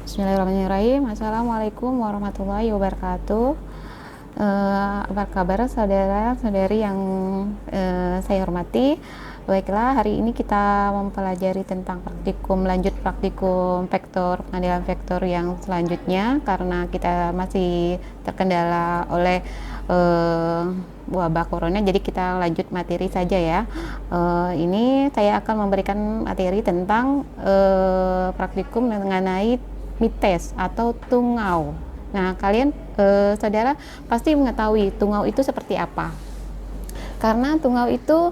Bismillahirrahmanirrahim. Assalamualaikum warahmatullahi wabarakatuh. Apa kabar saudara-saudari yang saya hormati? Baiklah, hari ini kita mempelajari tentang lanjut praktikum vektor, pengadilan vektor yang selanjutnya, karena kita masih terkendala oleh wabah corona, jadi kita lanjut materi saja ya. Ini saya akan memberikan materi tentang praktikum mengenai mites atau tungau. Nah, kalian saudara pasti mengetahui tungau itu seperti apa. Karena tungau itu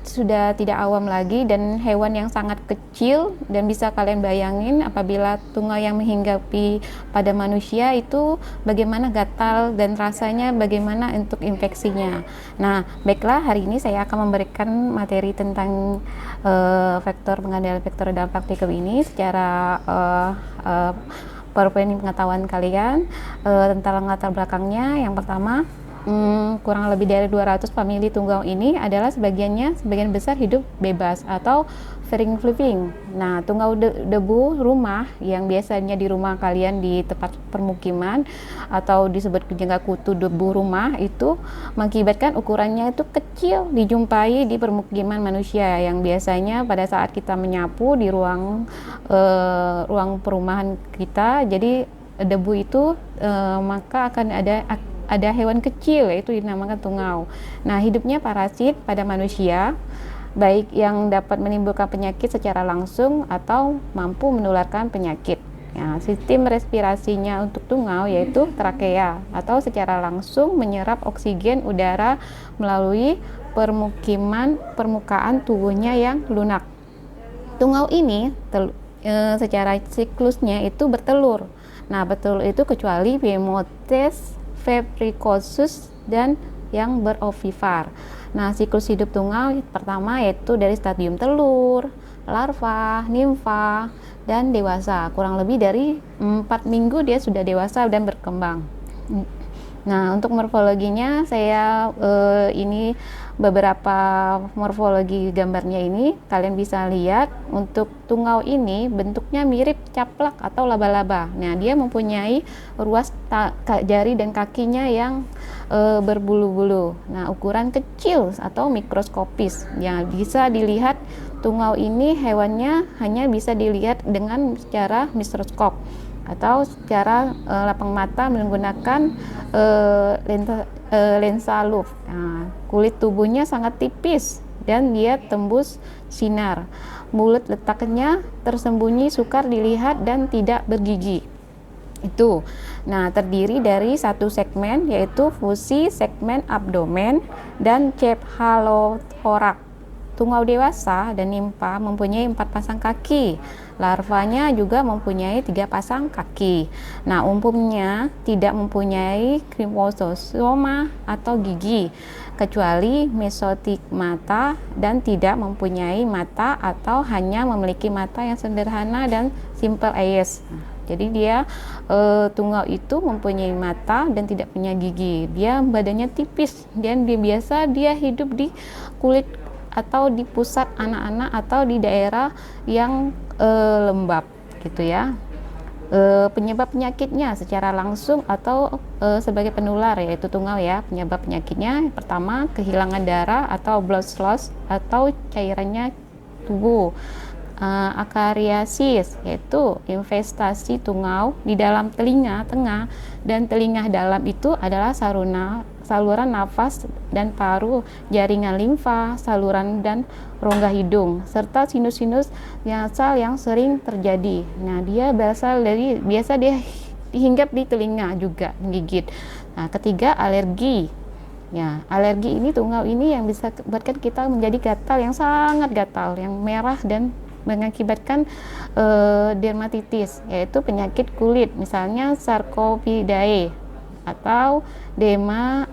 sudah tidak awam lagi dan hewan yang sangat kecil, dan bisa kalian bayangin apabila tungau yang menghinggapi pada manusia itu bagaimana gatal dan rasanya bagaimana untuk infeksinya. Nah, baiklah, hari ini saya akan memberikan materi tentang vektor, pengendalian vektor dalam praktikum ini secara pengetahuan kalian tentang latar belakangnya. Yang pertama, kurang lebih dari 200 famili tungau ini adalah sebagian besar hidup bebas atau free living. Nah, tungau debu rumah yang biasanya di rumah kalian di tempat permukiman atau disebut jangka kutu debu rumah itu mengakibatkan ukurannya itu kecil dijumpai di permukiman manusia yang biasanya pada saat kita menyapu di ruang perumahan kita. Jadi debu itu maka akan ada hewan kecil, yaitu dinamakan tungau. Nah, hidupnya parasit pada manusia, baik yang dapat menimbulkan penyakit secara langsung atau mampu menularkan penyakit. Ya, sistem respirasinya untuk tungau yaitu trakea, atau secara langsung menyerap oksigen udara melalui permukaan tubuhnya yang lunak. Tungau ini secara siklusnya itu bertelur. Nah, bertelur itu kecuali Pyometes fabricosus dan yang berovivar. Nah, siklus hidup tungau pertama yaitu dari stadium telur, larva, nimfa, dan dewasa. Kurang lebih dari 4 minggu dia sudah dewasa dan berkembang. Nah, untuk morfologinya saya ini beberapa morfologi gambarnya ini kalian bisa lihat. Untuk tungau ini bentuknya mirip caplak atau laba-laba. Nah, dia mempunyai ruas jari dan kakinya yang berbulu-bulu. Nah, ukuran kecil atau mikroskopis. Ya, bisa dilihat tungau ini hewannya hanya bisa dilihat dengan secara mikroskop atau secara lapang mata menggunakan lensa loop. Nah, kulit tubuhnya sangat tipis dan dia tembus sinar. Mulut letaknya tersembunyi, sukar dilihat dan tidak bergigi. Itu. Nah, terdiri dari satu segmen yaitu fusi segmen abdomen dan cephalothorax. Tungau dewasa dan nimfa mempunyai 4 pasang kaki. Larvanya juga mempunyai 3 pasang kaki. Nah, umumnya tidak mempunyai kromosoma atau gigi, kecuali mesostigmata, dan tidak mempunyai mata atau hanya memiliki mata yang sederhana dan simple eyes. Jadi dia tungau itu mempunyai mata dan tidak punya gigi. Dia badannya tipis dan dia hidup di kulit atau di pusat anak-anak atau di daerah yang lembab gitu ya. Penyebab penyakitnya secara langsung atau sebagai penular yaitu tungau ya. Penyebab penyakitnya pertama kehilangan darah atau blood loss atau cairannya tubuh. Akariasis yaitu investasi tungau di dalam telinga tengah dan telinga dalam itu adalah saluran nafas dan paru, jaringan limfa, saluran dan rongga hidung, serta sinus-sinus nasal yang sering terjadi. Nah, dia biasa dia hinggap di telinga juga menggigit. Nah, ketiga alergi. Ya, alergi ini tungau ini yang bisa buatkan kita menjadi gatal yang sangat gatal, yang merah dan mengakibatkan dermatitis, yaitu penyakit kulit, misalnya sarcoidomae atau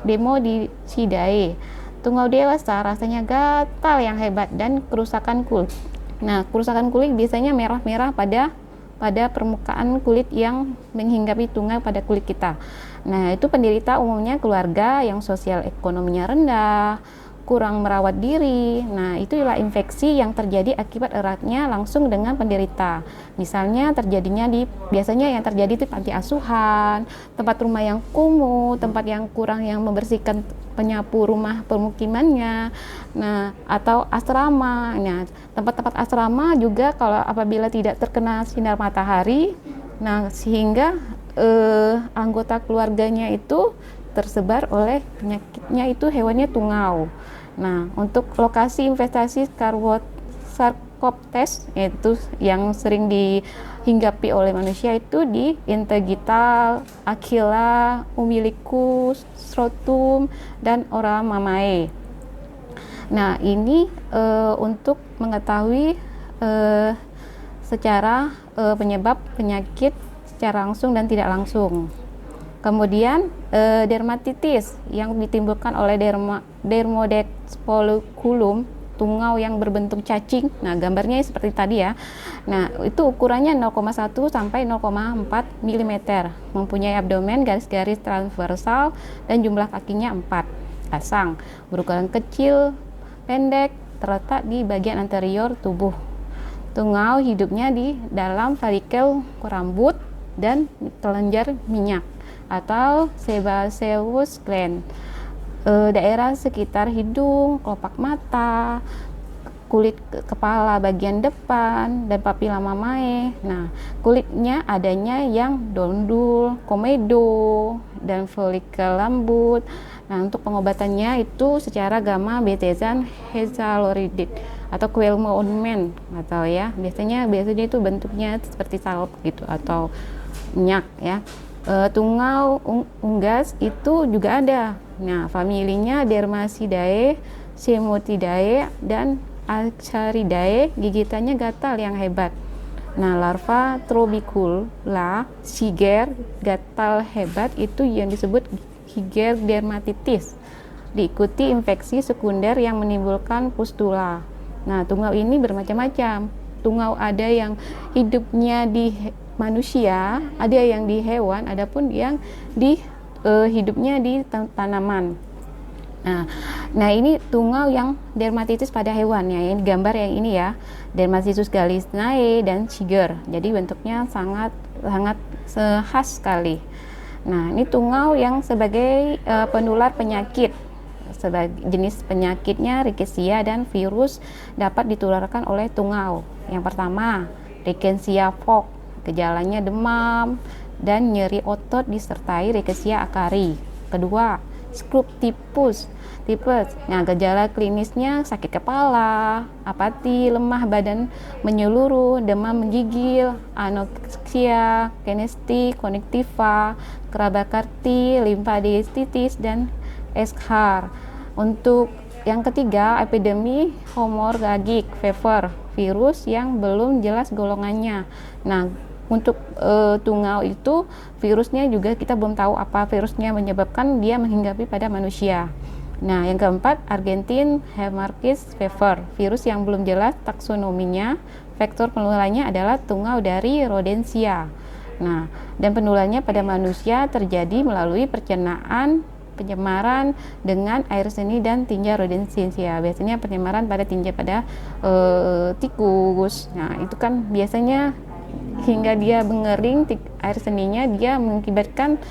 demodicidae. Tungau dewasa rasanya gatal yang hebat dan kerusakan kulit. Nah, kerusakan kulit biasanya merah-merah pada permukaan kulit yang menghinggapi tungau pada kulit kita. Nah, itu penderita umumnya keluarga yang sosial ekonominya rendah, kurang merawat diri. Nah, itulah infeksi yang terjadi akibat eratnya langsung dengan penderita. Misalnya biasanya yang terjadi di panti asuhan, tempat rumah yang kumuh, tempat yang kurang yang membersihkan penyapu rumah permukimannya. Nah, atau asrama. Nah, tempat-tempat asrama juga kalau apabila tidak terkena sinar matahari, nah sehingga anggota keluarganya itu tersebar oleh penyakitnya itu hewannya tungau. Nah, untuk lokasi investasi Sarcoptes itu yang sering dihinggapi oleh manusia itu di Integital, Aquila, Umbilicus, Scrotum, dan Ora mamae. Nah, ini untuk mengetahui secara penyebab penyakit secara langsung dan tidak langsung. Kemudian dermatitis yang ditimbulkan oleh Dermodex folliculum, tungau yang berbentuk cacing. Nah, gambarnya seperti tadi ya. Nah, itu ukurannya 0,1 sampai 0,4 mm, mempunyai abdomen garis-garis transversal dan jumlah kakinya 4 pasang, berukuran kecil, pendek, terletak di bagian anterior tubuh. Tungau hidupnya di dalam folikel rambut dan kelenjar minyak atau sebaceous gland, daerah sekitar hidung, kelopak mata, kulit kepala bagian depan, dan papila mamae. Nah, kulitnya adanya yang dondul, komedo, dan folikel lembut. Nah, untuk pengobatannya itu secara gamma betazoan hexaluronide atau Quelmo ointment atau ya biasanya itu bentuknya seperti salep gitu atau minyak ya. Tungau unggas itu juga ada. Nah, familinya Dermacidae, Semothidae, dan Archaeridae. Gigitannya gatal yang hebat. Nah, larva Trobicula siger gatal hebat itu yang disebut Giger dermatitis, diikuti infeksi sekunder yang menimbulkan pustula. Nah, tungau ini bermacam-macam. Tungau ada yang hidupnya di manusia, ada yang di hewan, adapun yang hidupnya di tanaman. Nah, ini tungau yang dermatitis pada hewan ya. Ini gambar yang ini ya. Dermatitis gallisnae dan siger. Jadi bentuknya sangat khas sekali. Nah, ini tungau yang sebagai penular penyakit. Sebagai jenis penyakitnya rickettsia dan virus dapat ditularkan oleh tungau. Yang pertama, Rickettsia fox, gejalanya demam dan nyeri otot disertai Rickettsia acari. Kedua, Scrub-typhus. Nah, gejala klinisnya sakit kepala, apati, lemah badan menyeluruh, demam menggigil, anoreksia, kinestik, konektiva, krabakarti, limfadenitis, dan Eshar. Untuk yang ketiga, epidemi hemorrhagic fever, virus yang belum jelas golongannya. Nah, untuk tungau itu virusnya juga kita belum tahu apa virusnya menyebabkan dia menghinggapi pada manusia. Nah, yang keempat, Argentine hemorrhagic fever, virus yang belum jelas taksonominya. Vektor penularannya adalah tungau dari rodensia. Nah, dan penularannya pada manusia terjadi melalui pencemaran dengan air seni dan tinja rodensia. Biasanya pencemaran pada tinja pada tikus. Nah, itu kan biasanya hingga dia mengering air seninya, dia mengakibatkan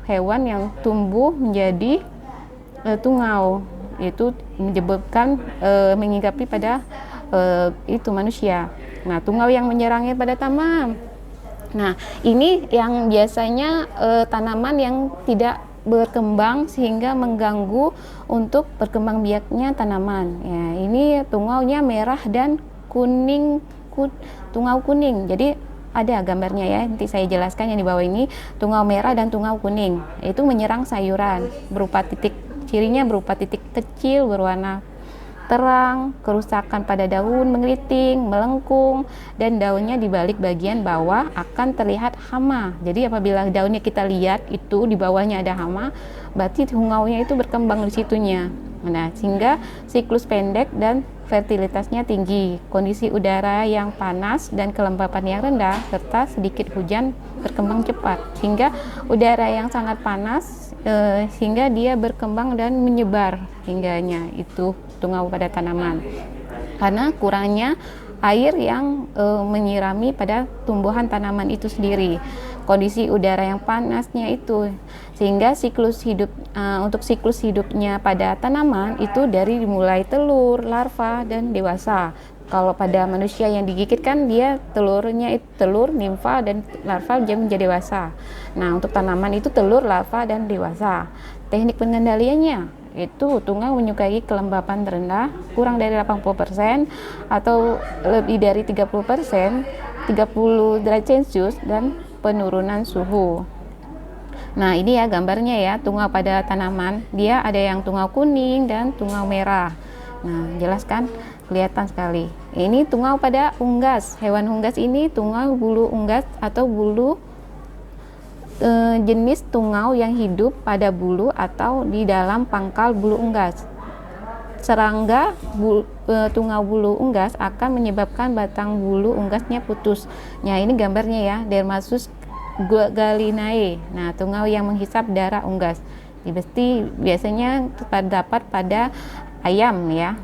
hewan yang tumbuh menjadi tungau, itu menyebabkan menghinggapi pada itu manusia. Nah, tungau yang menyerangnya pada tanaman. Nah, ini yang biasanya tanaman yang tidak berkembang sehingga mengganggu untuk berkembang biaknya tanaman. Ya, ini tungaunya merah dan kuning, tungau kuning. Jadi ada gambarnya ya, nanti saya jelaskan yang di bawah ini. Tungau merah dan tungau kuning itu menyerang sayuran berupa cirinya berupa titik kecil berwarna terang, kerusakan pada daun mengeriting, melengkung, dan daunnya di balik bagian bawah akan terlihat hama. Jadi apabila daunnya kita lihat itu di bawahnya ada hama, berarti tungaunya itu berkembang di situnya. Nah, sehingga siklus pendek dan fertilitasnya tinggi, kondisi udara yang panas dan kelembapan yang rendah, serta sedikit hujan berkembang cepat. Sehingga udara yang sangat panas sehingga dia berkembang dan menyebar hingganya itu tungau pada tanaman. Karena kurangnya air yang menyirami pada tumbuhan tanaman itu sendiri. Kondisi udara yang panasnya itu sehingga untuk siklus hidupnya pada tanaman itu dari dimulai telur, larva dan dewasa. Kalau pada manusia yang digigit kan dia telur, nimfa dan larva menjadi dewasa. Nah, untuk tanaman itu telur, larva dan dewasa. Teknik pengendaliannya itu tungau menyukai kelembapan rendah kurang dari 80% atau lebih dari 30%, 30 derajat Celcius dan penurunan suhu. Nah, ini ya gambarnya ya, tungau pada tanaman. Dia ada yang tungau kuning dan tungau merah. Nah, jelas kan? Kelihatan sekali. Ini tungau pada unggas. Hewan unggas ini tungau bulu unggas atau bulu jenis tungau yang hidup pada bulu atau di dalam pangkal bulu unggas. Serangga tungau bulu unggas akan menyebabkan batang bulu unggasnya putus. Nah, ini gambarnya ya, Dermasus gallinae. Nah, tungau yang menghisap darah unggas. Biasanya terdapat pada ayam ya.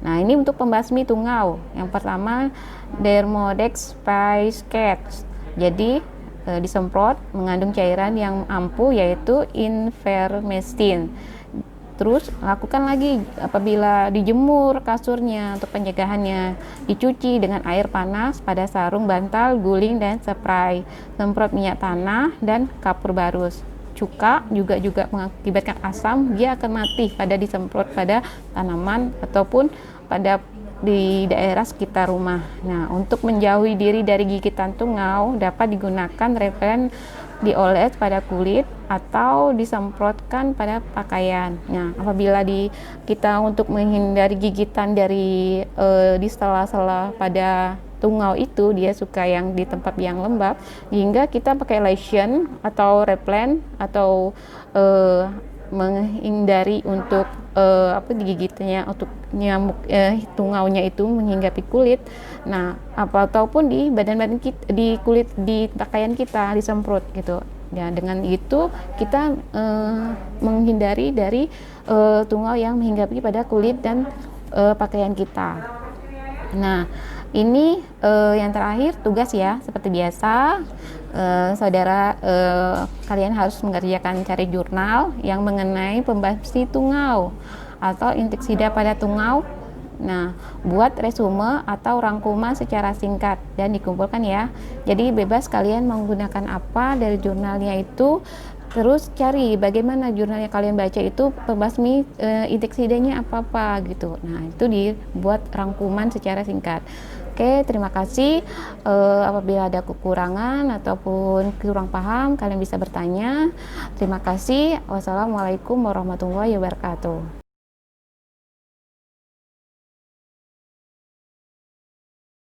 Nah, ini untuk pembasmi tungau. Yang pertama, Dermodex pisces. Jadi disemprot mengandung cairan yang ampuh yaitu ivermectin. Terus lakukan lagi apabila dijemur kasurnya untuk pencegahannya, dicuci dengan air panas pada sarung bantal, guling dan spray. Semprot minyak tanah dan kapur barus. Cuka juga mengakibatkan asam, dia akan mati pada disemprot pada tanaman ataupun pada di daerah sekitar rumah. Nah, untuk menjauhi diri dari gigitan tungau dapat digunakan repelen dioles pada kulit atau disemprotkan pada pakaian. Nah, apabila kita untuk menghindari gigitan dari di sela-sela pada tungau itu, dia suka yang di tempat yang lembab, hingga kita pakai lotion atau repelen atau menghindari untuk digigitnya untuk nyamuk tungaunya itu menghinggapi kulit. Nah, ataupun di badan kita, di kulit, di pakaian kita disemprot gitu. Ya, dengan itu kita menghindari dari tungau yang menghinggapi pada kulit dan pakaian kita. Nah, ini yang terakhir tugas ya, seperti biasa saudara kalian harus mengerjakan cari jurnal yang mengenai pembasmi tungau atau inseksida pada tungau. Nah, buat resume atau rangkuman secara singkat dan dikumpulkan ya. Jadi bebas kalian menggunakan apa dari jurnalnya itu. Terus cari bagaimana jurnal yang kalian baca itu pembasmi inseksidanya apa gitu. Nah, itu dibuat rangkuman secara singkat. Oke, terima kasih. Apabila ada kekurangan ataupun kurang paham, kalian bisa bertanya. Terima kasih. Wassalamualaikum warahmatullahi wabarakatuh.